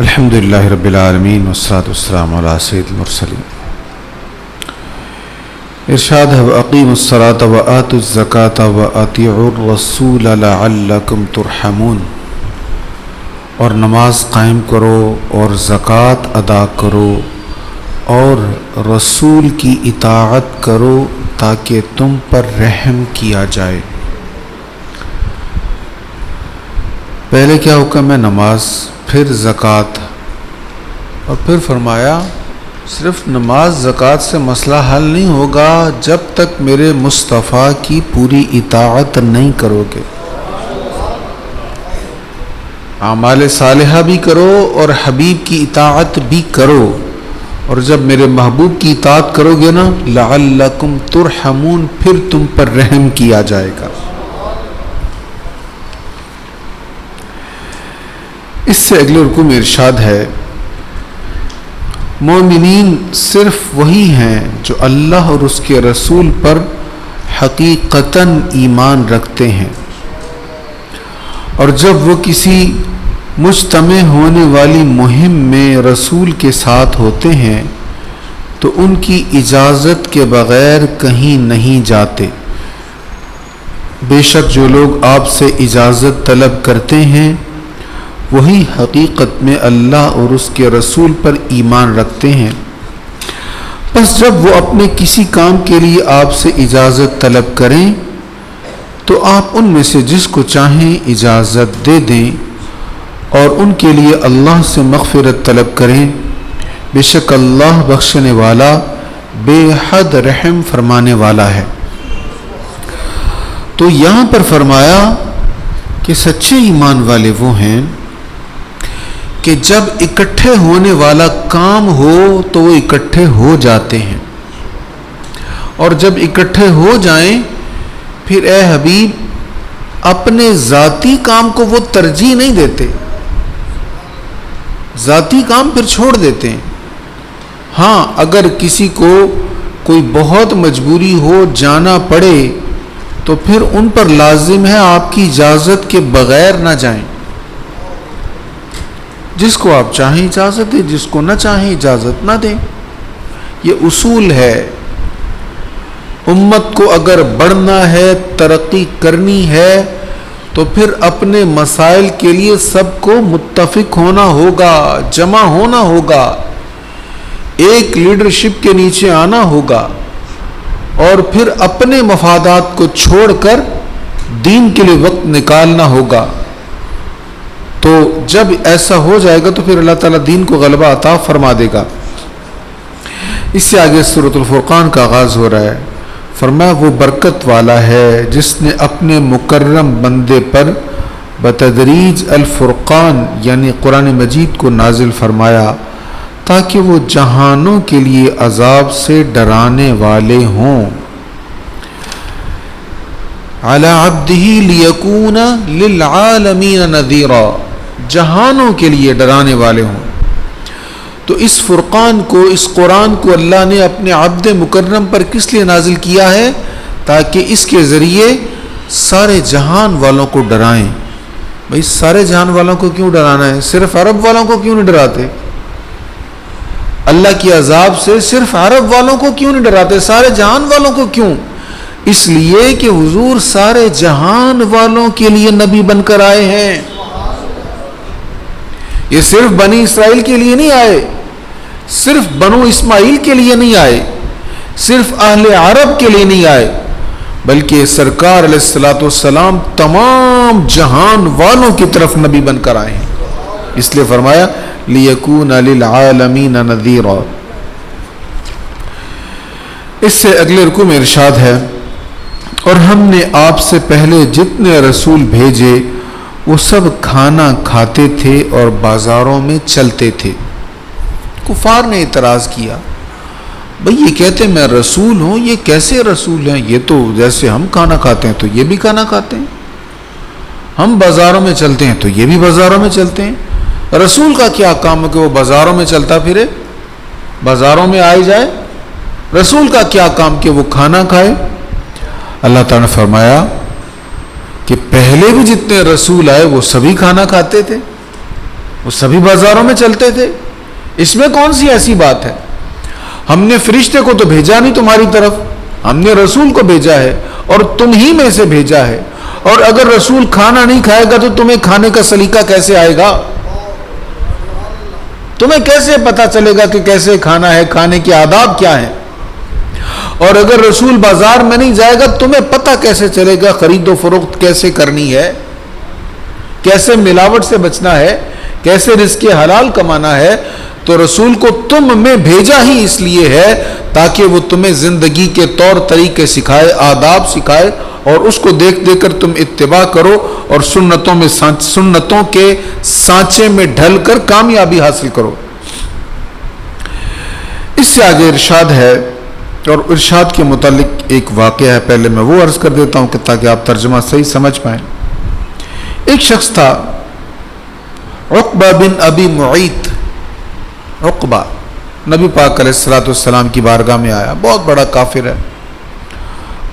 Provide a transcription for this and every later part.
الحمدللہ رب العالمین والصلاة والسلام علی سید المرسلین۔ ارشاد ہے وَأَقِیمُوا الصَّلَاةَ وَآتُوا الزَّکَاةَ وَأَطِیعُوا الرَّسُولَ لَعَلَّکُمْ تُرْحَمُونَ، اور نماز قائم کرو اور زکوٰۃ ادا کرو اور رسول کی اطاعت کرو تاکہ تم پر رحم کیا جائے۔ پہلے کیا حکم ہے؟ نماز، پھر زکوٰۃ، اور پھر فرمایا صرف نماز زکوٰۃ سے مسئلہ حل نہیں ہوگا جب تک میرے مصطفیٰ کی پوری اطاعت نہیں کرو گے۔ اعمال صالحہ بھی کرو اور حبیب کی اطاعت بھی کرو، اور جب میرے محبوب کی اطاعت کرو گے نا لعلکم ترحمون، پھر تم پر رحم کیا جائے گا۔ اس سے اگلے رکوع میں ارشاد ہے مومنین صرف وہی ہیں جو اللہ اور اس کے رسول پر حقیقتاً ایمان رکھتے ہیں، اور جب وہ کسی مجتمع ہونے والی مہم میں رسول کے ساتھ ہوتے ہیں تو ان کی اجازت کے بغیر کہیں نہیں جاتے۔ بے شک جو لوگ آپ سے اجازت طلب کرتے ہیں وہی حقیقت میں اللہ اور اس کے رسول پر ایمان رکھتے ہیں۔ بس جب وہ اپنے کسی کام کے لیے آپ سے اجازت طلب کریں تو آپ ان میں سے جس کو چاہیں اجازت دے دیں اور ان کے لیے اللہ سے مغفرت طلب کریں، بے شک اللہ بخشنے والا بے حد رحم فرمانے والا ہے۔ تو یہاں پر فرمایا کہ سچے ایمان والے وہ ہیں کہ جب اکٹھے ہونے والا کام ہو تو وہ اکٹھے ہو جاتے ہیں، اور جب اکٹھے ہو جائیں پھر اے حبیب اپنے ذاتی کام کو وہ ترجیح نہیں دیتے، ذاتی کام پھر چھوڑ دیتے ہیں۔ ہاں اگر کسی کو کوئی بہت مجبوری ہو جانا پڑے تو پھر ان پر لازم ہے آپ کی اجازت کے بغیر نہ جائیں، جس کو آپ چاہیں اجازت دیں، جس کو نہ چاہیں اجازت نہ دیں۔ یہ اصول ہے۔ امت کو اگر بڑھنا ہے، ترقی کرنی ہے تو پھر اپنے مسائل کے لیے سب کو متفق ہونا ہوگا، جمع ہونا ہوگا، ایک لیڈرشپ کے نیچے آنا ہوگا، اور پھر اپنے مفادات کو چھوڑ کر دین کے لیے وقت نکالنا ہوگا۔ تو جب ایسا ہو جائے گا تو پھر اللہ تعالیٰ دین کو غلبہ عطا فرما دے گا۔ اس سے آگے سورۃ الفرقان کا آغاز ہو رہا ہے۔ فرمایا وہ برکت والا ہے جس نے اپنے مکرم بندے پر بتدریج الفرقان یعنی قرآن مجید کو نازل فرمایا تاکہ وہ جہانوں کے لیے عذاب سے ڈرانے والے ہوں۔ علی عبدہ لیکون للعالمین نذیرا، جہانوں کے لیے ڈرانے والے ہوں۔ تو اس فرقان کو، اس قرآن کو اللہ نے اپنے عبد مکرم پر کس لیے نازل کیا ہے؟ تاکہ اس کے ذریعے سارے جہان والوں کو ڈرائیں۔ بھئی سارے جہان والوں کو کیوں ڈرانا ہے؟ صرف عرب والوں کو کیوں نہیں ڈراتے؟ اللہ کی عذاب سے صرف عرب والوں کو کیوں نہیں ڈراتے؟ سارے جہان والوں کو کیوں؟ اس لیے کہ حضور سارے جہان والوں کے لیے نبی بن کر آئے ہیں۔ یہ صرف بنی اسرائیل کے لیے نہیں آئے، صرف بنو اسماعیل کے لیے نہیں آئے، صرف اہل عرب کے لیے نہیں آئے، بلکہ سرکار علیہ الصلوۃ والسلام تمام جہان والوں کی طرف نبی بن کر آئے ہیں۔ اس لیے فرمایا لیکون للعالمین نذیرا۔ اس سے اگلے رکوع میں ارشاد ہے اور ہم نے آپ سے پہلے جتنے رسول بھیجے وہ سب کھانا کھاتے تھے اور بازاروں میں چلتے تھے۔ کفار نے اعتراض کیا، بھئی یہ کہتے میں رسول ہوں، یہ کیسے رسول ہیں؟ یہ تو جیسے ہم کھانا کھاتے ہیں تو یہ بھی کھانا کھاتے ہیں، ہم بازاروں میں چلتے ہیں تو یہ بھی بازاروں میں چلتے ہیں۔ رسول کا کیا کام ہے کہ وہ بازاروں میں چلتا پھرے، بازاروں میں آئے جائے؟ رسول کا کیا کام کہ وہ کھانا کھائے؟ اللہ تعالیٰ نے فرمایا کہ پہلے بھی جتنے رسول آئے وہ سبھی کھانا کھاتے تھے، وہ سبھی بازاروں میں چلتے تھے، اس میں کون سی ایسی بات ہے؟ ہم نے فرشتے کو تو بھیجا نہیں تمہاری طرف، ہم نے رسول کو بھیجا ہے اور تم ہی میں سے بھیجا ہے، اور اگر رسول کھانا نہیں کھائے گا تو تمہیں کھانے کا سلیقہ کیسے آئے گا؟ تمہیں کیسے پتا چلے گا کہ کیسے کھانا ہے، کھانے کے آداب کیا ہیں؟ اور اگر رسول بازار میں نہیں جائے گا تمہیں پتہ کیسے چلے گا خرید و فروخت کیسے کرنی ہے، کیسے ملاوٹ سے بچنا ہے، کیسے رزق حلال کمانا ہے؟ تو رسول کو تم میں بھیجا ہی اس لیے ہے تاکہ وہ تمہیں زندگی کے طور طریقے سکھائے، آداب سکھائے، اور اس کو دیکھ دیکھ کر تم اتباع کرو اور سنتوں کے سانچے میں ڈھل کر کامیابی حاصل کرو۔ اس سے آگے ارشاد ہے، اور ارشاد کے متعلق ایک واقعہ ہے، پہلے میں وہ عرض کر دیتا ہوں کہ تاکہ آپ ترجمہ صحیح سمجھ پائیں۔ ایک شخص تھا عقبہ بن ابی معیط۔ عقبہ نبی پاک علیہ السلام کی بارگاہ میں آیا، بہت بڑا کافر ہے،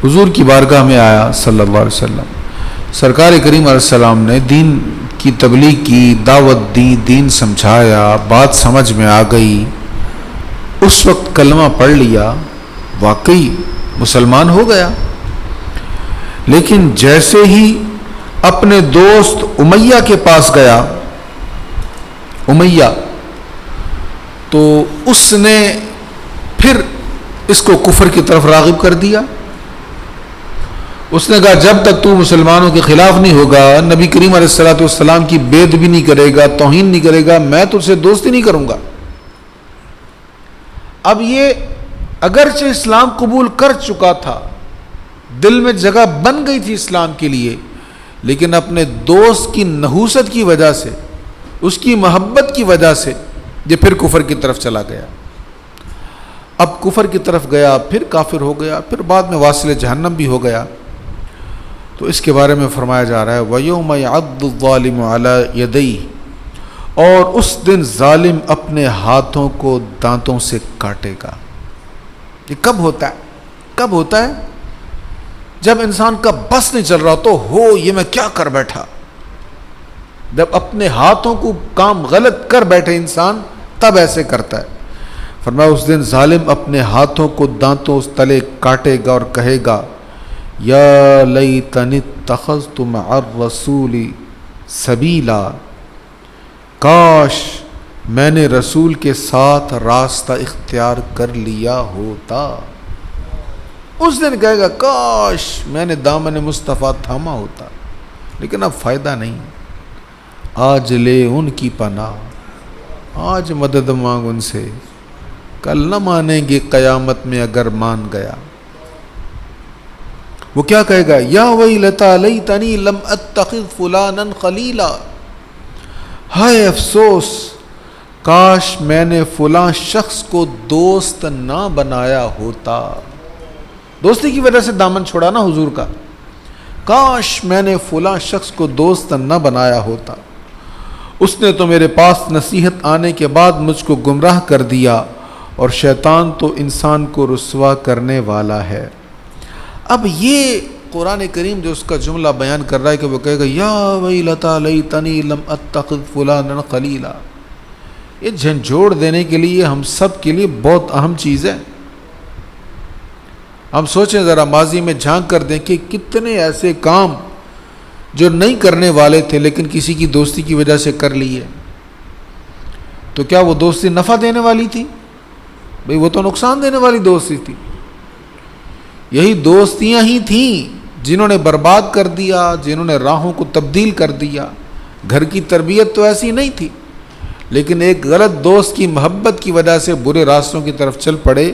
حضور کی بارگاہ میں آیا صلی اللہ علیہ وسلم۔ سرکار کریم علیہ السلام نے دین کی تبلیغ کی، دعوت دی، دین سمجھایا، بات سمجھ میں آ گئی، اس وقت کلمہ پڑھ لیا، واقعی مسلمان ہو گیا۔ لیکن جیسے ہی اپنے دوست امیہ کے پاس گیا، امیہ، تو اس نے پھر اس کو کفر کی طرف راغب کر دیا۔ اس نے کہا جب تک تو مسلمانوں کے خلاف نہیں ہوگا، نبی کریم علیہ السلام کی بید بھی نہیں کرے گا، توہین نہیں کرے گا، میں تجھ سے دوستی نہیں کروں گا۔ اب یہ اگرچہ اسلام قبول کر چکا تھا، دل میں جگہ بن گئی تھی اسلام کے لیے، لیکن اپنے دوست کی نحوست کی وجہ سے، اس کی محبت کی وجہ سے یہ پھر کفر کی طرف چلا گیا۔ اب کفر کی طرف گیا، پھر کافر ہو گیا، پھر بعد میں واصل جہنم بھی ہو گیا۔ تو اس کے بارے میں فرمایا جا رہا ہے وَيَوْمَ يَعَضُّ الظَّالِمُ عَلَى يَدَيْهِ، اور اس دن ظالم اپنے ہاتھوں کو دانتوں سے کاٹے گا۔ یہ کب ہوتا ہے؟ کب ہوتا ہے؟ جب انسان کا بس نہیں چل رہا تو یہ میں کیا کر بیٹھا۔ جب اپنے ہاتھوں کو کام غلط کر بیٹھے انسان تب ایسے کرتا ہے۔ فرمایا اس دن ظالم اپنے ہاتھوں کو دانتوں تلے کاٹے گا اور کہے گا یا لیتنی اتخذت مع الرسول سبیلا، کاش میں نے رسول کے ساتھ راستہ اختیار کر لیا ہوتا۔ اس دن کہے گا کاش میں نے دامن مصطفیٰ تھاما ہوتا، لیکن اب فائدہ نہیں۔ آج لے ان کی پناہ، آج مدد مانگ ان سے، کل نہ مانیں گے قیامت میں اگر مان گیا۔ وہ کیا کہے گا یا ویلتا لیتنی لم اتخذ فلانا خلیلا، ہائے افسوس کاش میں نے فلاں شخص کو دوست نہ بنایا ہوتا۔ دوستی کی وجہ سے دامن چھوڑا نا حضور کا، کاش میں نے فلاں شخص کو دوست نہ بنایا ہوتا، اس نے تو میرے پاس نصیحت آنے کے بعد مجھ کو گمراہ کر دیا، اور شیطان تو انسان کو رسوا کرنے والا ہے۔ اب یہ قرآن کریم جو اس کا جملہ بیان کر رہا ہے کہ وہ کہے گا یا ویلتا لیتنی لم اتخذ فلانا خلیلا، یہ جھنجھوڑ دینے کے لیے ہم سب کے لیے بہت اہم چیز ہے۔ ہم سوچیں ذرا ماضی میں جھانک کر دیں کہ کتنے ایسے کام جو نہیں کرنے والے تھے لیکن کسی کی دوستی کی وجہ سے کر لیے، تو کیا وہ دوستی نفع دینے والی تھی؟ بھئی وہ تو نقصان دینے والی دوستی تھی۔ یہی دوستیاں ہی تھیں جنہوں نے برباد کر دیا، جنہوں نے راہوں کو تبدیل کر دیا۔ گھر کی تربیت تو ایسی نہیں تھی، لیکن ایک غلط دوست کی محبت کی وجہ سے برے راستوں کی طرف چل پڑے۔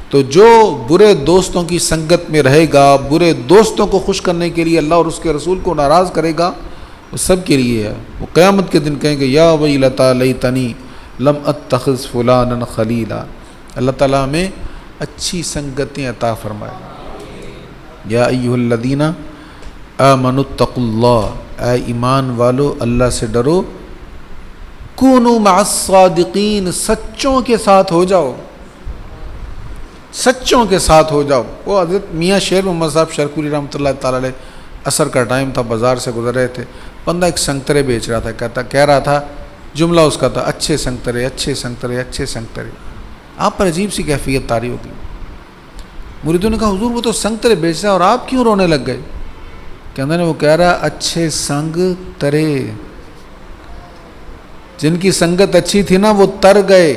تو جو برے دوستوں کی سنگت میں رہے گا، برے دوستوں کو خوش کرنے کے لیے اللہ اور اس کے رسول کو ناراض کرے گا، وہ سب کے لیے ہے۔ وہ قیامت کے دن کہیں گے یا ویلتا لیتنی لم اتخذ فلانا خلیلا۔ اللہ تعالیٰ ہمیں اچھی سنگتیں عطا فرمائے۔ یا ایھا الذین آمنوا اتقوا اللہ، اے ایمان والو اللہ سے ڈرو، کونوا مع الصادقین، سچوں کے ساتھ ہو جاؤ، سچوں کے ساتھ ہو جاؤ۔ وہ حضرت میاں شیر محمد صاحب شرکوری رحمۃ اللہ تعالی علیہ، عصر کا ٹائم تھا، بازار سے گزر رہے تھے، بندہ ایک سنگترے بیچ رہا تھا، کہہ رہا تھا جملہ اس کا تھا اچھے سنگترے اچھے سنگترے اچھے سنگترے. آپ پر عجیب سی کیفیت طاری ہوگی. مریدوں نے کہا حضور وہ تو سنگترے بیچ رہا ہے اور آپ کیوں رونے لگ گئے؟ کہنے نے وہ کہہ رہا اچھے سنگ ترے، جن کی سنگت اچھی تھی نا وہ تر گئے،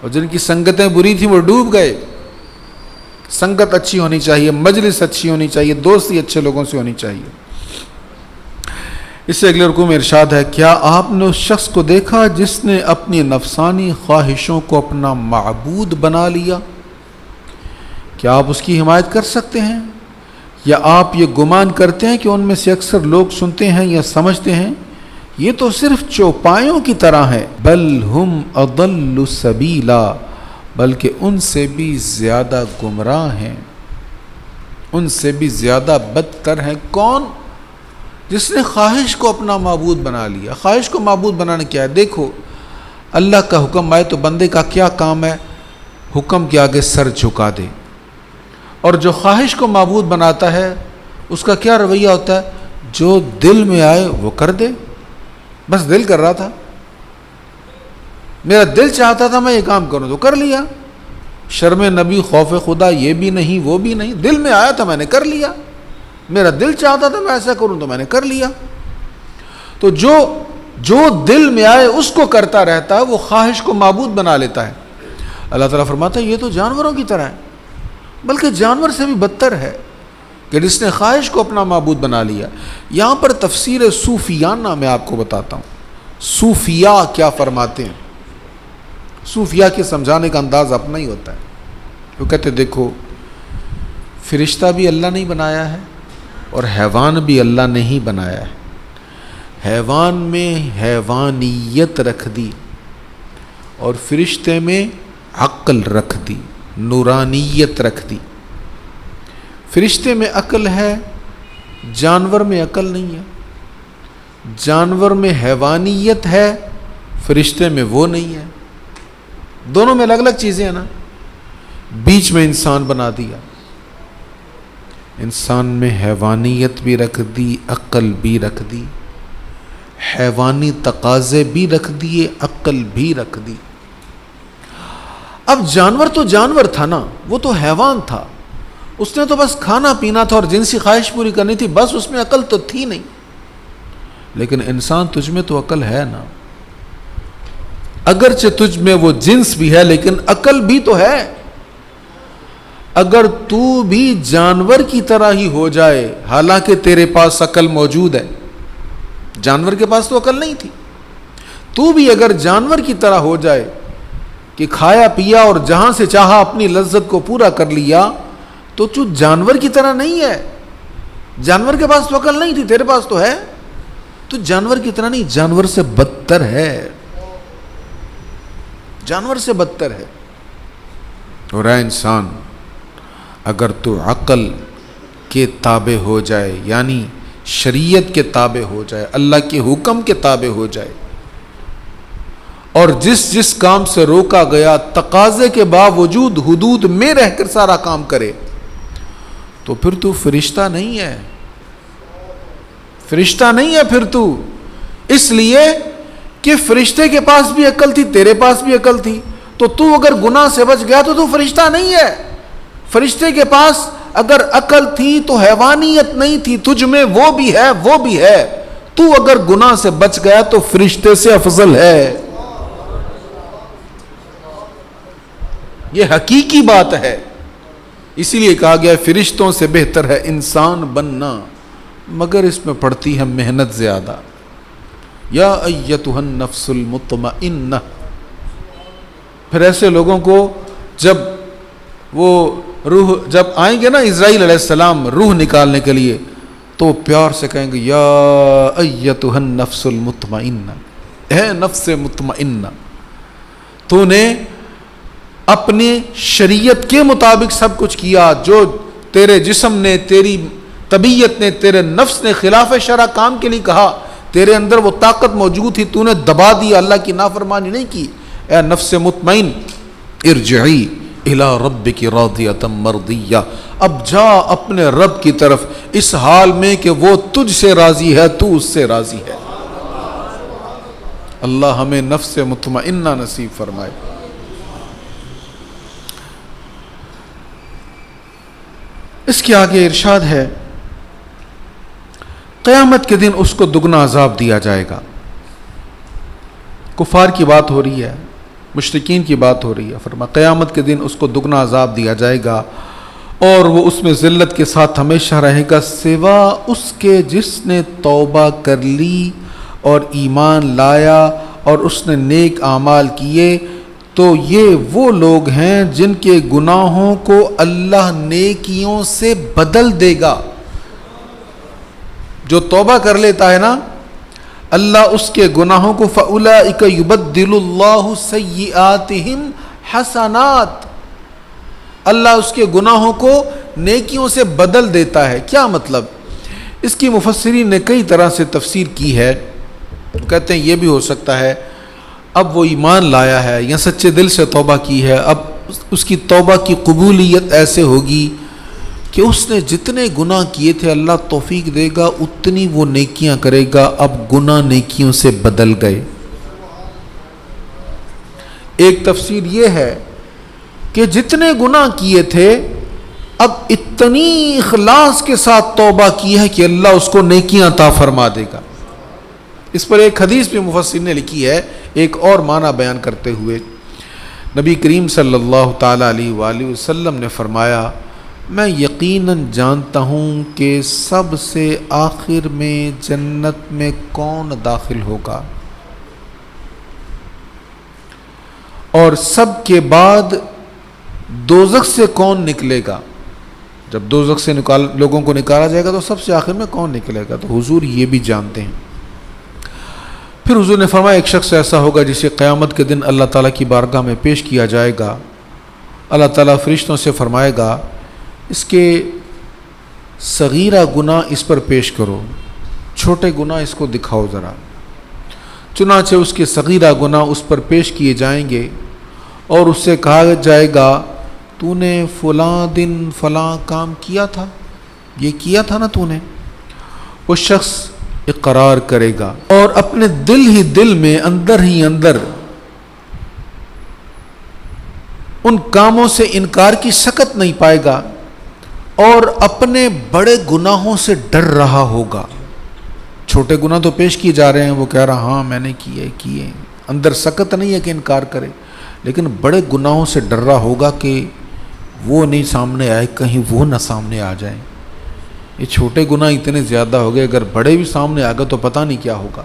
اور جن کی سنگتیں بری تھیں وہ ڈوب گئے. سنگت اچھی ہونی چاہیے، مجلس اچھی ہونی چاہیے، دوستی اچھے لوگوں سے ہونی چاہیے. اس سے اگلے رکوع میں ارشاد ہے کیا آپ نے اس شخص کو دیکھا جس نے اپنی نفسانی خواہشوں کو اپنا معبود بنا لیا؟ کیا آپ اس کی حمایت کر سکتے ہیں؟ یا آپ یہ گمان کرتے ہیں کہ ان میں سے اکثر لوگ سنتے ہیں یا سمجھتے ہیں یہ تو صرف چوپایوں کی طرح ہے؟ بل ہم اضل سبیلا، بلکہ ان سے بھی زیادہ گمراہ ہیں، ان سے بھی زیادہ بدتر ہیں. کون؟ جس نے خواہش کو اپنا معبود بنا لیا. خواہش کو معبود بنانا کیا ہے؟ دیکھو اللہ کا حکم آئے تو بندے کا کیا کام ہے؟ حکم کے آگے سر جھکا دے. اور جو خواہش کو معبود بناتا ہے اس کا کیا رویہ ہوتا ہے؟ جو دل میں آئے وہ کر دے. بس دل کر رہا تھا، میرا دل چاہتا تھا میں یہ کام کروں تو کر لیا. شرم نبی خوف خدا یہ بھی نہیں وہ بھی نہیں، دل میں آیا تھا میں نے کر لیا. میرا دل چاہتا تھا میں ایسا کروں تو میں نے کر لیا. تو جو دل میں آئے اس کو کرتا رہتا ہے وہ خواہش کو معبود بنا لیتا ہے. اللہ تعالیٰ فرماتا ہے یہ تو جانوروں کی طرح ہے، بلکہ جانور سے بھی بدتر ہے کہ جس نے خواہش کو اپنا معبود بنا لیا. یہاں پر تفسیر صوفیانہ میں آپ کو بتاتا ہوں صوفیاء کیا فرماتے ہیں. صوفیاء کے سمجھانے کا انداز اپنا ہی ہوتا ہے. وہ کہتے دیکھو فرشتہ بھی اللہ نے بنایا ہے اور حیوان بھی اللہ نے ہی بنایا ہے. حیوان میں حیوانیت رکھ دی اور فرشتے میں عقل رکھ دی، نورانیت رکھ دی. فرشتے میں عقل ہے، جانور میں عقل نہیں ہے. جانور میں حیوانیت ہے، فرشتے میں وہ نہیں ہے. دونوں میں الگ الگ چیزیں ہیں نا. بیچ میں انسان بنا دیا، انسان میں حیوانیت بھی رکھ دی، عقل بھی رکھ دی، حیوانی تقاضے بھی رکھ دیے، عقل بھی رکھ دی. اب جانور تو جانور تھا نا، وہ تو حیوان تھا، اس نے تو بس کھانا پینا تھا اور جنسی خواہش پوری کرنی تھی، بس اس میں عقل تو تھی نہیں. لیکن انسان تجھ میں تو عقل ہے نا، اگرچہ تجھ میں وہ جنس بھی ہے لیکن عقل بھی تو ہے. اگر تو بھی جانور کی طرح ہی ہو جائے، حالانکہ تیرے پاس عقل موجود ہے، جانور کے پاس تو عقل نہیں تھی، تو بھی اگر جانور کی طرح ہو جائے کہ کھایا پیا اور جہاں سے چاہا اپنی لذت کو پورا کر لیا، تو تو جانور کی طرح نہیں ہے. جانور کے پاس تو عقل نہیں تھی، تیرے پاس تو ہے. تو جانور کی طرح نہیں، جانور سے بدتر ہے، جانور سے بدتر ہے. اور اے انسان اگر تو عقل کے تابع ہو جائے، یعنی شریعت کے تابع ہو جائے، اللہ کے حکم کے تابع ہو جائے، اور جس کام سے روکا گیا تقاضے کے باوجود حدود میں رہ کر سارا کام کرے، تو پھر تو فرشتہ نہیں ہے، فرشتہ نہیں ہے پھر تو. اس لیے کہ فرشتے کے پاس بھی عقل تھی، تیرے پاس بھی عقل تھی، تو اگر گناہ سے بچ گیا تو فرشتہ نہیں ہے. فرشتے کے پاس اگر عقل تھی تو حیوانیت نہیں تھی، تجھ میں وہ بھی ہے وہ بھی ہے. تو اگر گناہ سے بچ گیا تو فرشتے سے افضل ہے. یہ حقیقی بات ہے. اسی لیے کہا گیا فرشتوں سے بہتر ہے انسان بننا، مگر اس میں پڑتی ہے محنت زیادہ. یا ایتھا النفس المطمئنہ. پھر ایسے لوگوں کو جب وہ روح جب آئیں گے نا اسرائیل علیہ السلام روح نکالنے کے لیے، تو پیار سے کہیں گے یا ایتھا النفس المطمئنہ، اے نفس مطمئنہ، تو نے اپنی شریعت کے مطابق سب کچھ کیا، جو تیرے جسم نے، تیری طبیعت نے، تیرے نفس نے خلاف شرع کام کے لیے کہا، تیرے اندر وہ طاقت موجود تھی، تو نے دبا دیا، اللہ کی نافرمانی نہیں کی. اے نفس مطمئن ارجعی الی ربک راضیۃ مرضیہ، اب جا اپنے رب کی طرف اس حال میں کہ وہ تجھ سے راضی ہے، تو اس سے راضی ہے. اللہ ہمیں نفس مطمئنہ نصیب فرمائے۔ اس کے آگے ارشاد ہے قیامت کے دن اس کو دگنا عذاب دیا جائے گا۔ کفار کی بات ہو رہی ہے، مشرکین کی بات ہو رہی ہے۔ فرمایا قیامت کے دن اس کو دگنا عذاب دیا جائے گا اور وہ اس میں ذلت کے ساتھ ہمیشہ رہے گا، سوا اس کے جس نے توبہ کر لی اور ایمان لایا اور اس نے نیک اعمال کیے، تو یہ وہ لوگ ہیں جن کے گناہوں کو اللہ نیکیوں سے بدل دے گا۔ جو توبہ کر لیتا ہے نا، اللہ اس کے گناہوں کو فَأُولَئِكَ يُبَدِّلُ اللَّهُ سَيِّئَاتِهِمْ حَسَنَاتٍ، اللہ اس کے گناہوں کو نیکیوں سے بدل دیتا ہے۔ کیا مطلب؟ اس کی مفسرین نے کئی طرح سے تفسیر کی ہے۔ کہتے ہیں یہ بھی ہو سکتا ہے اب وہ ایمان لایا ہے یا سچے دل سے توبہ کی ہے، اب اس کی توبہ کی قبولیت ایسے ہوگی کہ اس نے جتنے گناہ کیے تھے اللہ توفیق دے گا اتنی وہ نیکیاں کرے گا، اب گناہ نیکیوں سے بدل گئے۔ ایک تفسیر یہ ہے کہ جتنے گناہ کیے تھے اب اتنی اخلاص کے ساتھ توبہ کی ہے کہ اللہ اس کو نیکیاں عطا فرما دے گا۔ اس پر ایک حدیث بھی مفسر نے لکھی ہے ایک اور معنی بیان کرتے ہوئے۔ نبی کریم صلی اللہ تعالیٰ علیہ وآلہ وسلم نے فرمایا میں یقیناً جانتا ہوں کہ سب سے آخر میں جنت میں کون داخل ہوگا اور سب کے بعد دوزخ سے کون نکلے گا۔ جب دوزخ سے لوگوں کو نکالا جائے گا تو سب سے آخر میں کون نکلے گا، تو حضور یہ بھی جانتے ہیں۔ پھر حضور نے فرمایا ایک شخص ایسا ہوگا جسے قیامت کے دن اللہ تعالیٰ کی بارگاہ میں پیش کیا جائے گا۔ اللہ تعالیٰ فرشتوں سے فرمائے گا اس کے صغیرہ گناہ اس پر پیش کرو، چھوٹے گناہ اس کو دکھاؤ ذرا۔ چنانچہ اس کے صغیرہ گناہ اس پر پیش کیے جائیں گے اور اس سے کہا جائے گا تو نے فلاں دن فلاں کام کیا تھا، یہ کیا تھا نا تو نے۔ وہ شخص اقرار کرے گا اور اپنے دل میں اندر ہی اندر ان کاموں سے انکار کی سکت نہیں پائے گا اور اپنے بڑے گناہوں سے ڈر رہا ہوگا۔ چھوٹے گناہ تو پیش کیے جا رہے ہیں، وہ کہہ رہا ہاں میں نے کیے، اندر سکت نہیں ہے کہ انکار کرے، لیکن بڑے گناہوں سے ڈر رہا ہوگا کہ وہ نہیں سامنے آئے، کہیں وہ نہ سامنے آ جائیں۔ یہ چھوٹے گناہ اتنے زیادہ ہو گئے، اگر بڑے بھی سامنے آ گئے تو پتہ نہیں کیا ہوگا۔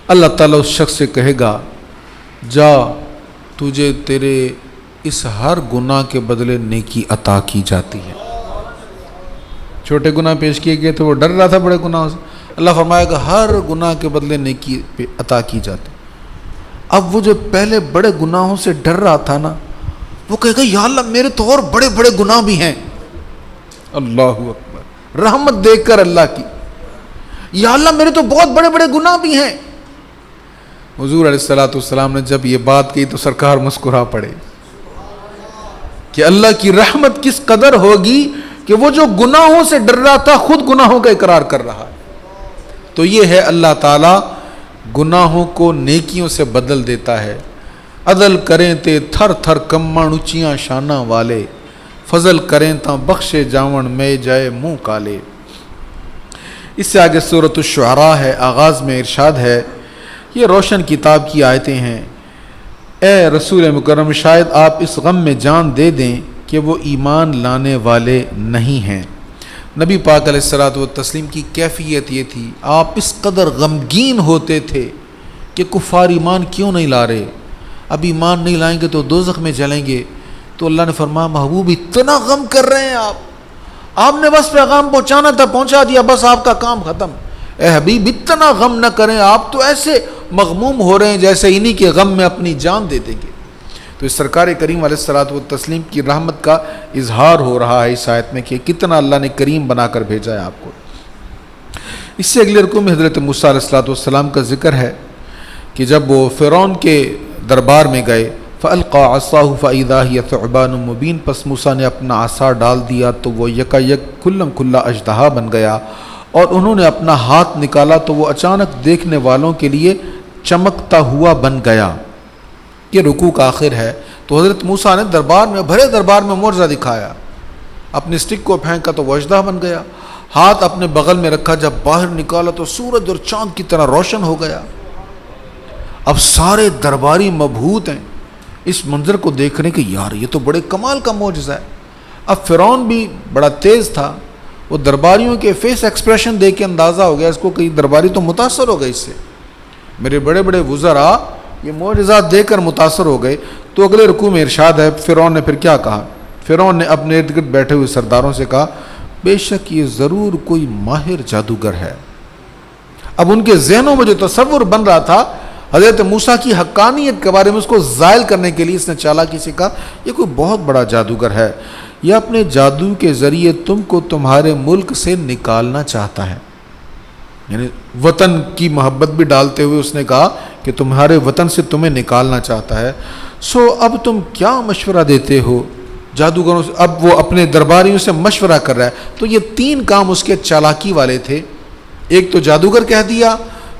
اللہ تعالیٰ اس شخص سے کہے گا جا تجھے تیرے اس ہر گناہ کے بدلے نیکی عطا کی جاتی ہے۔ چھوٹے گناہ پیش کیے گئے تو وہ ڈر رہا تھا بڑے گناہوں سے، اللہ فرمائے گا ہر گناہ کے بدلے نیکی عطا کی جاتی۔ اب وہ جو پہلے بڑے گناہوں سے ڈر رہا تھا نا، وہ کہے گا یا اللہ میرے تو اور بڑے بڑے گناہ بھی ہیں۔ اللہ اکبر، رحمت دیکھ کر اللہ کی، یا اللہ میرے تو بہت بڑے بڑے گناہ بھی ہیں۔ حضور علیہ الصلوۃ والسلام نے جب یہ بات کی تو سرکار مسکرا پڑے کہ اللہ کی رحمت کس قدر ہوگی کہ وہ جو گناہوں سے ڈر رہا تھا خود گناہوں کا اقرار کر رہا ہے۔ تو یہ ہے اللہ تعالیٰ گناہوں کو نیکیوں سے بدل دیتا ہے۔ عدل کریں تے تھر تھر کمن اچیاں شاناں والے، فضل کریں تاں بخشے جاون میں جائے منہ کالے۔ اس سے آگے سورۃ الشعراء ہے، آغاز میں ارشاد ہے، یہ روشن کتاب کی آیتیں ہیں، اے رسول مکرم شاید آپ اس غم میں جان دے دیں کہ وہ ایمان لانے والے نہیں ہیں۔ نبی پاک علیہ الصلوۃ والتسلیم کی کیفیت یہ تھی، آپ اس قدر غمگین ہوتے تھے کہ کفار ایمان کیوں نہیں لا رہے، اب ایمان نہیں لائیں گے تو دوزخ میں جلیں گے۔ تو اللہ نے فرمایا محبوب اتنا غم کر رہے ہیں آپ نے بس پیغام پہنچانا تھا، پہنچا دیا، بس آپ کا کام ختم۔ اے حبیب اتنا غم نہ کریں، آپ تو ایسے مغموم ہو رہے ہیں جیسے انہی کے غم میں اپنی جان دے دیں گے۔ تو اس سرکار کریم علیہ الصلوۃ والتسلیم کی رحمت کا اظہار ہو رہا ہے اس آیت میں کہ کتنا اللہ نے کریم بنا کر بھیجا ہے آپ کو۔ اس سے اگلے رکوع میں حضرت موسیٰ علیہ الصلوۃ والسلام کا ذکر ہے کہ جب وہ فرعون کے دربار میں گئے، فَأَلْقَىٰ عَصَاهُ فَإِذَا هِيَ ثُعْبَانٌ مُبِينٌ، پس موسیٰ نے اپنا عصا ڈال دیا تو وہ یکا یک کھلم کھلا اژدہا بن گیا اور انہوں نے اپنا ہاتھ نکالا تو وہ اچانک دیکھنے والوں کے لیے چمکتا ہوا بن گیا۔ یہ رکوع کا آخر ہے۔ تو حضرت موسیٰ نے بھرے دربار میں معجزہ دکھایا، اپنی سٹک کو پھینکا تو وہ اژدہا بن گیا، ہاتھ اپنے بغل میں رکھا، جب باہر نکالا تو سورج اور چاند کی طرح روشن ہو گیا۔ اب سارے درباری مبہوت ہیں اس منظر کو دیکھنے کہ یار یہ تو بڑے کمال کا معجزہ ہے۔ اب فرعون بھی بڑا تیز تھا، وہ درباریوں کے فیس ایکسپریشن دیکھ کے اندازہ ہو گیا اس کو کہ درباری تو متاثر ہو گئے اس سے، میرے بڑے بڑے وزراء یہ معجزات دیکھ کر متاثر ہو گئے۔ تو اگلے رکوع میں ارشاد ہے فرعون نے پھر کیا کہا؟ فرعون نے اپنے ارد گرد بیٹھے ہوئے سرداروں سے کہا بے شک یہ ضرور کوئی ماہر جادوگر ہے۔ اب ان کے ذہنوں میں جو تصور بن رہا تھا حضرت موسیٰ کی حقانیت کے بارے میں، اس کو زائل کرنے کے لیے اس نے چالاکی سے کہا یہ کوئی بہت بڑا جادوگر ہے، یہ اپنے جادو کے ذریعے تم کو تمہارے ملک سے نکالنا چاہتا ہے۔ یعنی وطن کی محبت بھی ڈالتے ہوئے اس نے کہا کہ تمہارے وطن سے تمہیں نکالنا چاہتا ہے، سو اب تم کیا مشورہ دیتے ہو؟ جادوگروں سے اب وہ اپنے درباریوں سے مشورہ کر رہا ہے۔ تو یہ تین کام اس کے چالاکی والے تھے، ایک تو جادوگر کہہ دیا،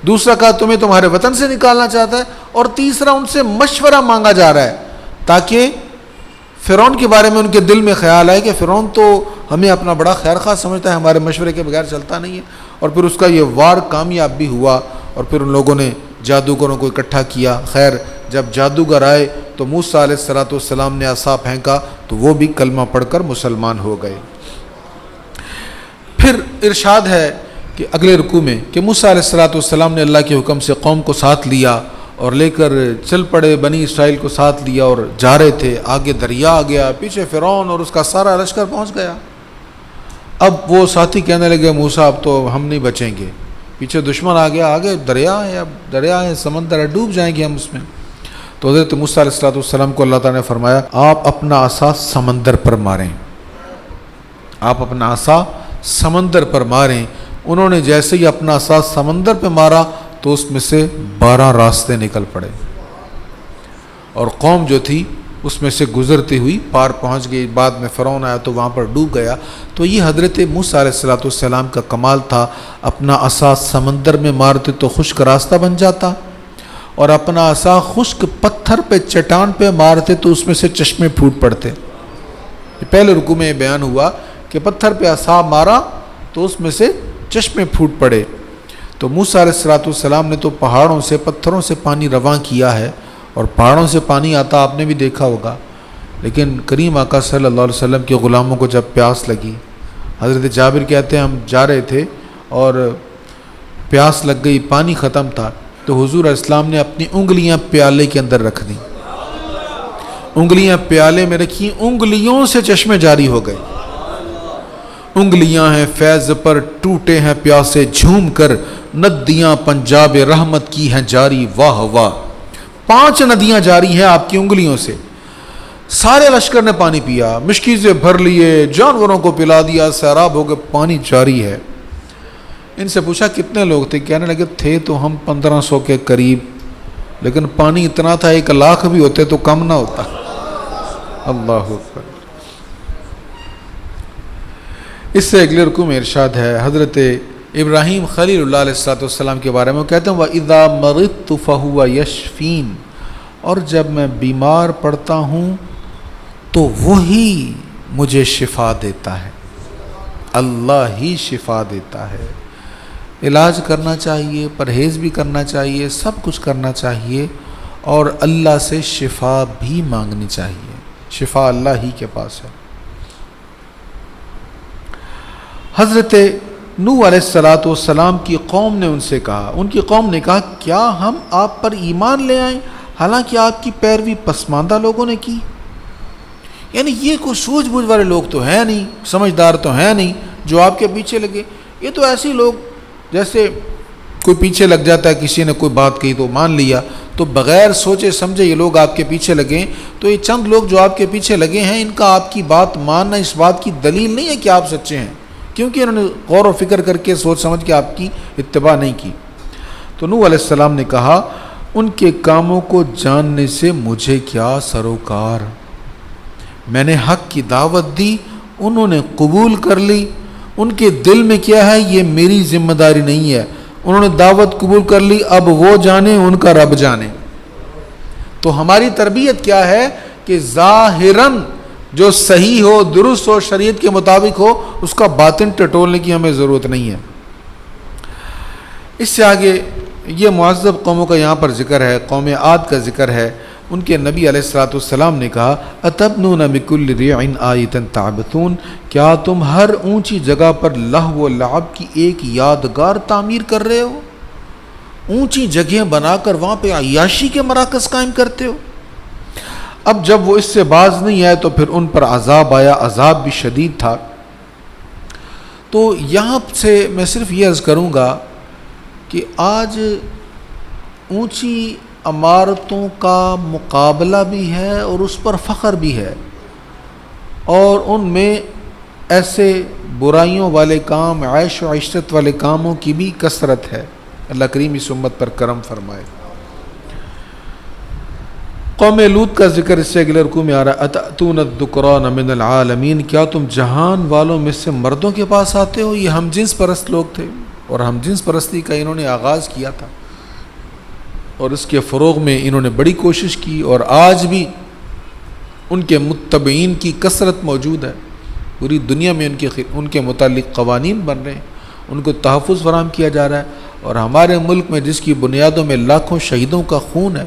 دوسرا کہا تمہیں تمہارے وطن سے نکالنا چاہتا ہے، اور تیسرا ان سے مشورہ مانگا جا رہا ہے تاکہ فرعون کے بارے میں ان کے دل میں خیال آئے کہ فرعون تو ہمیں اپنا بڑا خیر خواہ سمجھتا ہے، ہمارے مشورے کے بغیر چلتا نہیں ہے۔ اور پھر اس کا یہ وار کامیاب بھی ہوا، اور پھر ان لوگوں نے جادوگروں کو اکٹھا کیا۔ خیر جب جادوگر آئے تو موسیٰ علیہ السلام نے عصا پھینکا تو وہ بھی کلمہ پڑھ کر مسلمان ہو گئے۔ پھر ارشاد ہے کہ اگلے رکوع میں کہ موسیٰ علیہ السلام نے اللہ کے حکم سے قوم کو ساتھ لیا اور لے کر چل پڑے، بنی اسرائیل کو ساتھ لیا اور جا رہے تھے، آگے دریا آ گیا، پیچھے فرعون اور اس کا سارا لشکر پہنچ گیا۔ اب وہ ساتھی کہنے لگے موسیٰ اب تو ہم نہیں بچیں گے، پیچھے دشمن آ گیا، آگے دریا ہے، اب دریا ہے، سمندر ہے، ڈوب جائیں گے ہم اس میں۔ تو حضرت موسیٰ علیہ السلام کو اللہ تعالیٰ نے فرمایا آپ اپنا عصا سمندر پر ماریں، آپ اپنا عصا سمندر پر ماریں۔ انہوں نے جیسے ہی اپنا عصا سمندر پہ مارا تو اس میں سے 12 راستے نکل پڑے، اور قوم جو تھی اس میں سے گزرتی ہوئی پار پہنچ گئی۔ بعد میں فرعون آیا تو وہاں پر ڈوب گیا۔ تو یہ حضرت موسیٰ علیہ السلام کا کمال تھا، اپنا عصا سمندر میں مارتے تو خشک راستہ بن جاتا، اور اپنا عصا خشک پتھر پہ چٹان پہ مارتے تو اس میں سے چشمے پھوٹ پڑتے۔ پہلے رکوع میں یہ بیان ہوا کہ پتھر پہ عصا مارا تو اس میں سے چشمے پھوٹ پڑے۔ تو موسیٰ علیہ السلام نے تو پہاڑوں سے، پتھروں سے پانی رواں کیا ہے، اور پہاڑوں سے پانی آتا آپ نے بھی دیکھا ہوگا، لیکن کریم آقا صلی اللہ علیہ وسلم کے غلاموں کو جب پیاس لگی، حضرت جابر کہتے ہیں ہم جا رہے تھے اور پیاس لگ گئی، پانی ختم تھا، تو حضور علیہ السلام نے اپنی انگلیاں پیالے کے اندر رکھ دیں، انگلیاں پیالے میں رکھی، انگلیوں سے چشمے جاری ہو گئے۔ انگلیاں ہیں فیض پر ٹوٹے ہیں پیاسے، جھوم کر ندیاں پنجاب رحمت کی ہیں جاری، واہ واہ۔ 5 ندیاں جاری ہیں آپ کی انگلیوں سے۔ سارے لشکر نے پانی پیا، مشکیزیں بھر لیے، جانوروں کو پلا دیا، سیراب ہو گئے، پانی جاری ہے۔ ان سے پوچھا کتنے لوگ تھے؟ کہنے لگے تھے تو ہم 1500 کے قریب، لیکن پانی اتنا تھا 1 لاکھ بھی ہوتے تو کم نہ ہوتا۔ اللہ اکبر۔ اس سے اگلے رکوع میں ارشاد ہے حضرت ابراہیم خلیل اللہ علیہ السلام کے بارے میں، وہ کہتے ہیں وَإِذَا مَرِضْتُ فَهُوَ يَشْفِينِ، اور جب میں بیمار پڑتا ہوں تو وہی مجھے شفا دیتا ہے، اللہ ہی شفا دیتا ہے۔ علاج کرنا چاہیے، پرہیز بھی کرنا چاہیے، سب کچھ کرنا چاہیے، اور اللہ سے شفا بھی مانگنی چاہیے، شفا اللہ ہی کے پاس ہے۔ حضرت نوح علیہ السلام کی قوم نے ان سے کہا، ان کی قوم نے کہا کیا ہم آپ پر ایمان لے آئیں حالانکہ آپ کی پیروی پسماندہ لوگوں نے کی؟ یعنی یہ کوئی سوجھ بوجھ والے لوگ تو ہیں نہیں، سمجھدار تو ہیں نہیں جو آپ کے پیچھے لگے، یہ تو ایسے لوگ جیسے کوئی پیچھے لگ جاتا ہے، کسی نے کوئی بات کہی تو مان لیا، تو بغیر سوچے سمجھے یہ لوگ آپ کے پیچھے لگے۔ تو یہ چند لوگ جو آپ کے پیچھے لگے ہیں، ان کا آپ کی بات ماننا اس بات کی دلیل نہیں ہے کہ آپ سچے ہیں، کیونکہ انہوں نے غور و فکر کر کے سوچ سمجھ کے آپ کی اتباع نہیں کی۔ تو نوح علیہ السلام نے کہا ان کے کاموں کو جاننے سے مجھے کیا سروکار، میں نے حق کی دعوت دی، انہوں نے قبول کر لی، ان کے دل میں کیا ہے، یہ میری ذمہ داری نہیں ہے، انہوں نے دعوت قبول کر لی، اب وہ جانے، ان کا رب جانے۔ تو ہماری تربیت کیا ہے کہ ظاہراً جو صحیح ہو، درست ہو، شریعت کے مطابق ہو، اس کا باطن ٹٹولنے کی ہمیں ضرورت نہیں ہے۔ اس سے آگے یہ معذب قوموں کا یہاں پر ذکر ہے، قوم عاد کا ذکر ہے۔ ان کے نبی علیہ الصلوۃ والسلام نے کہا اتبنون بکل ریع آیۃ تعبثون، کیا تم ہر اونچی جگہ پر لہو و لعب کی ایک یادگار تعمیر کر رہے ہو؟ اونچی جگہیں بنا کر وہاں پہ عیاشی کے مراکز قائم کرتے ہو۔ اب جب وہ اس سے باز نہیں آئے تو پھر ان پر عذاب آیا، عذاب بھی شدید تھا۔ تو یہاں سے میں صرف یہ عرض کروں گا کہ آج اونچی عمارتوں کا مقابلہ بھی ہے اور اس پر فخر بھی ہے، اور ان میں ایسے برائیوں والے کام، عیش و عشرت والے کاموں کی بھی کثرت ہے۔ اللہ کریم اس امت پر کرم فرمائے۔ قوم لوط کا ذکر اس سے اگلے رکوع میں آ رہا ہے، اتأتون الذکران من العالمین، کیا تم جہان والوں میں سے مردوں کے پاس آتے ہو؟ یہ ہم جنس پرست لوگ تھے، اور ہم جنس پرستی کا انہوں نے آغاز کیا تھا، اور اس کے فروغ میں انہوں نے بڑی کوشش کی، اور آج بھی ان کے متبعین کی کثرت موجود ہے۔ پوری دنیا میں ان کے متعلق قوانین بن رہے ہیں، ان کو تحفظ فراہم کیا جا رہا ہے، اور ہمارے ملک میں جس کی بنیادوں میں لاکھوں شہیدوں کا خون ہے،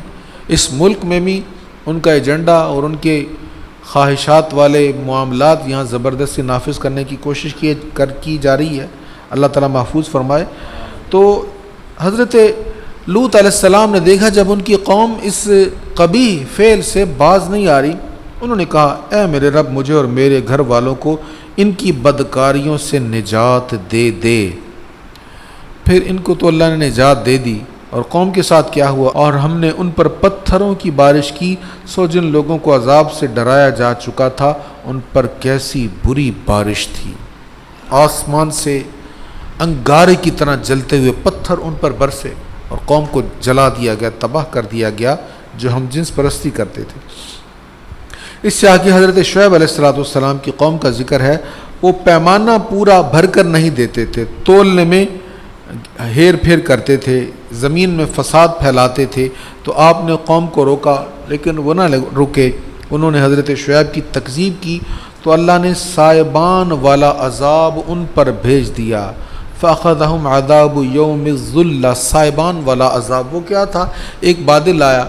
اس ملک میں بھی ان کا ایجنڈا اور ان کے خواہشات والے معاملات یہاں زبردستی نافذ کرنے کی کوشش کی جا رہی ہے۔ اللہ تعالیٰ محفوظ فرمائے۔ تو حضرت لوط علیہ السلام نے دیکھا جب ان کی قوم اس قبیح فعل سے باز نہیں آ رہی، انہوں نے کہا اے میرے رب، مجھے اور میرے گھر والوں کو ان کی بدکاریوں سے نجات دے دے۔ پھر ان کو تو اللہ نے نجات دے دی، اور قوم کے ساتھ کیا ہوا، اور ہم نے ان پر پتھروں کی بارش کی، سو جن لوگوں کو عذاب سے ڈرایا جا چکا تھا ان پر کیسی بری بارش تھی۔ آسمان سے انگارے کی طرح جلتے ہوئے پتھر ان پر برسے، اور قوم کو جلا دیا گیا، تباہ کر دیا گیا جو ہم جنس پرستی کرتے تھے۔ اس سے آگے حضرت شعیب علیہ السلام کی قوم کا ذکر ہے۔ وہ پیمانہ پورا بھر کر نہیں دیتے تھے، تولنے میں ہیر پھیر کرتے تھے، زمین میں فساد پھیلاتے تھے۔ تو آپ نے قوم کو روکا، لیکن وہ نہ رکے، انہوں نے حضرت شعیب کی تکذیب کی، تو اللہ نے سائبان والا عذاب ان پر بھیج دیا۔ فَأَخَذَهُمْ عَذَابُ يَوْمِ الظُّلَّةِ، سائبان والا عذاب وہ کیا تھا؟ ایک بادل آیا،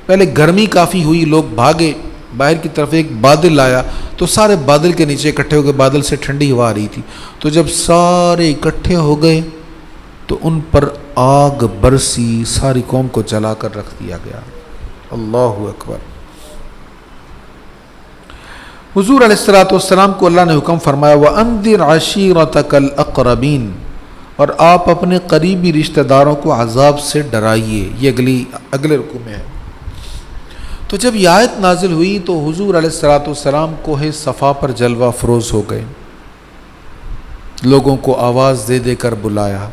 پہلے گرمی کافی ہوئی، لوگ بھاگے باہر کی طرف، ایک بادل آیا تو سارے بادل کے نیچے اکٹھے ہو گئے، بادل سے ٹھنڈی ہوا آ رہی تھی، تو جب سارے اکٹھے ہو گئے تو ان پر آگ برسی، ساری قوم کو جلا کر رکھ دیا گیا۔ اللہ اکبر۔ حضور علیہ السلام کو اللہ نے حکم فرمایا وَأَنذِرْ عَشِيرَتَكَ الْأَقْرَبِينَ، اور آپ اپنے قریبی رشتہ داروں کو عذاب سے ڈرائیے۔ یہ اگلے رکوع میں ہے۔ تو جب یہ آیت نازل ہوئی تو حضور علیہ السلام کوہ صفا پر جلوہ افروز ہو گئے، لوگوں کو آواز دے دے کر بلایا۔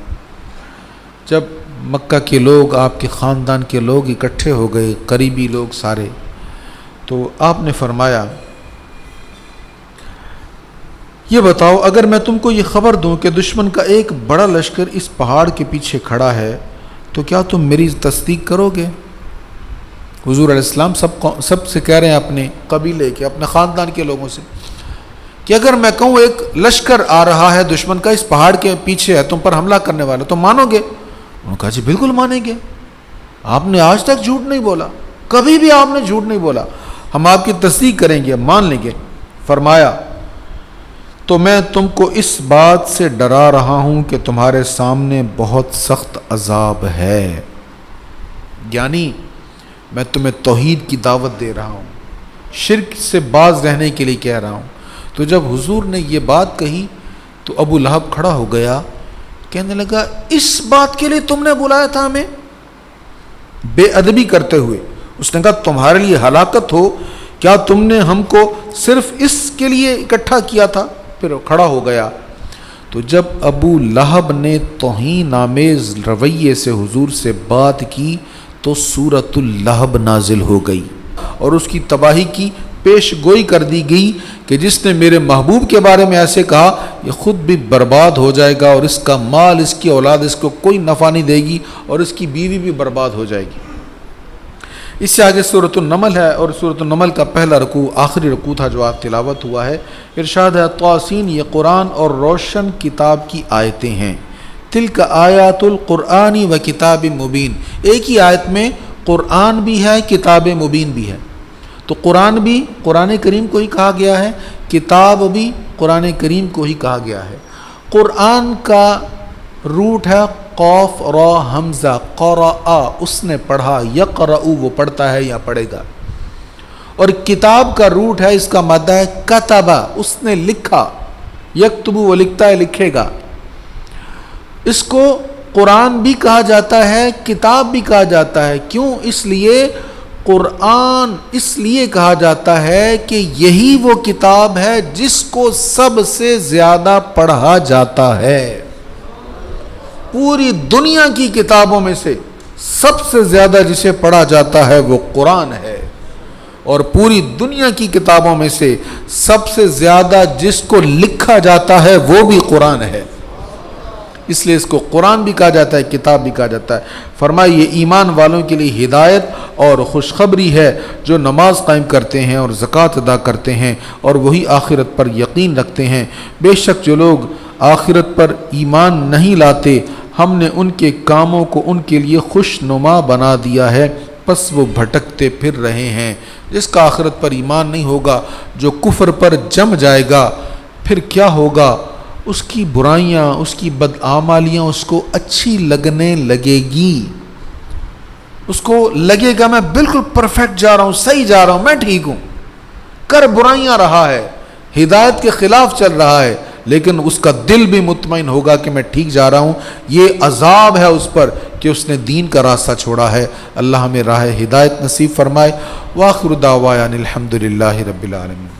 جب مکہ کے لوگ، آپ کے خاندان کے لوگ اکٹھے ہو گئے، قریبی لوگ سارے، تو آپ نے فرمایا یہ بتاؤ، اگر میں تم کو یہ خبر دوں کہ دشمن کا ایک بڑا لشکر اس پہاڑ کے پیچھے کھڑا ہے تو کیا تم میری تصدیق کرو گے؟ حضور علیہ السلام سب سے کہہ رہے ہیں، اپنے قبیلے کے، اپنے خاندان کے لوگوں سے، کہ اگر میں کہوں ایک لشکر آ رہا ہے دشمن کا، اس پہاڑ کے پیچھے ہے، تم پر حملہ کرنے والا، تو مانو گے؟ انہوں نے کہا جی بالکل مانیں گے، آپ نے آج تک جھوٹ نہیں بولا، کبھی بھی آپ نے جھوٹ نہیں بولا، ہم آپ کی تصدیق کریں گے، مان لیں گے۔ فرمایا تو میں تم کو اس بات سے ڈرا رہا ہوں کہ تمہارے سامنے بہت سخت عذاب ہے، یعنی میں تمہیں توحید کی دعوت دے رہا ہوں، شرک سے باز رہنے کے لیے کہہ رہا ہوں۔ تو جب حضور نے یہ بات کہی تو ابو لہب کھڑا ہو گیا، کہنے لگا اس بات کے لیے تم نے بلایا تھا ہمیں؟ بے ادبی کرتے ہوئے اس نے کہا تمہارے لیے ہلاکت ہو، کیا تم نے ہم کو صرف اس کے لیے اکٹھا کیا تھا؟ پھر کھڑا ہو گیا۔ تو جب ابو لہب نے توہین آمیز رویے سے حضور سے بات کی تو سورۃ اللہب نازل ہو گئی اور اس کی تباہی کی پیش گوئی کر دی گئی کہ جس نے میرے محبوب کے بارے میں ایسے کہا یہ خود بھی برباد ہو جائے گا، اور اس کا مال، اس کی اولاد اس کو کوئی نفع نہیں دے گی، اور اس کی بیوی بھی برباد ہو جائے گی۔ اس سے آگے سورۃ النمل ہے، اور سورۃ النمل کا پہلا رکوع آخری رکوع تھا جو آج تلاوت ہوا ہے۔ ارشاد ہے طاسین، یہ قرآن اور روشن کتاب کی آیتیں ہیں۔ تلک آیات القرآن و کتاب مبین، ایک ہی آیت میں قرآن بھی ہے، کتاب مبین بھی ہے۔ تو قرآن بھی قرآن کریم کو ہی کہا گیا ہے، کتاب بھی قرآن کریم کو ہی کہا گیا ہے۔ قرآن کا روٹ ہے قاف را حمزہ، قرأ اس نے پڑھا، یقرأ وہ پڑھتا ہے یا پڑھے گا، اور کتاب کا روٹ ہے، اس کا مادہ ہے کتبہ اس نے لکھا، یکتب وہ لکھتا ہے، لکھے گا۔ اس کو قرآن بھی کہا جاتا ہے، کتاب بھی کہا جاتا ہے۔ کیوں؟ اس لیے قرآن اس لیے کہا جاتا ہے کہ یہی وہ کتاب ہے جس کو سب سے زیادہ پڑھا جاتا ہے۔ پوری دنیا کی کتابوں میں سے سب سے زیادہ جسے پڑھا جاتا ہے وہ قرآن ہے، اور پوری دنیا کی کتابوں میں سے سب سے زیادہ جس کو لکھا جاتا ہے وہ بھی قرآن ہے۔ اس لیے اس کو قرآن بھی کہا جاتا ہے، کتاب بھی کہا جاتا ہے۔ فرمائے یہ ایمان والوں کے لیے ہدایت اور خوشخبری ہے جو نماز قائم کرتے ہیں اور زکوٰۃ ادا کرتے ہیں اور وہی آخرت پر یقین رکھتے ہیں۔ بے شک جو لوگ آخرت پر ایمان نہیں لاتے ہم نے ان کے کاموں کو ان کے لیے خوشنما بنا دیا ہے، پس وہ بھٹکتے پھر رہے ہیں۔ جس کا آخرت پر ایمان نہیں ہوگا، جو کفر پر جم جائے گا، پھر کیا ہوگا؟ اس کی برائیاں، اس کی بدعمالیاں اس کو اچھی لگنے لگے گی۔ اس کو لگے گا میں بالکل پرفیکٹ جا رہا ہوں، صحیح جا رہا ہوں، میں ٹھیک ہوں۔ کر برائیاں رہا ہے، ہدایت کے خلاف چل رہا ہے، لیکن اس کا دل بھی مطمئن ہوگا کہ میں ٹھیک جا رہا ہوں۔ یہ عذاب ہے اس پر کہ اس نے دین کا راستہ چھوڑا ہے۔ اللہ ہمیں راہ ہدایت نصیب فرمائے۔ وآخر دعوانا الحمد للہ رب العالمین۔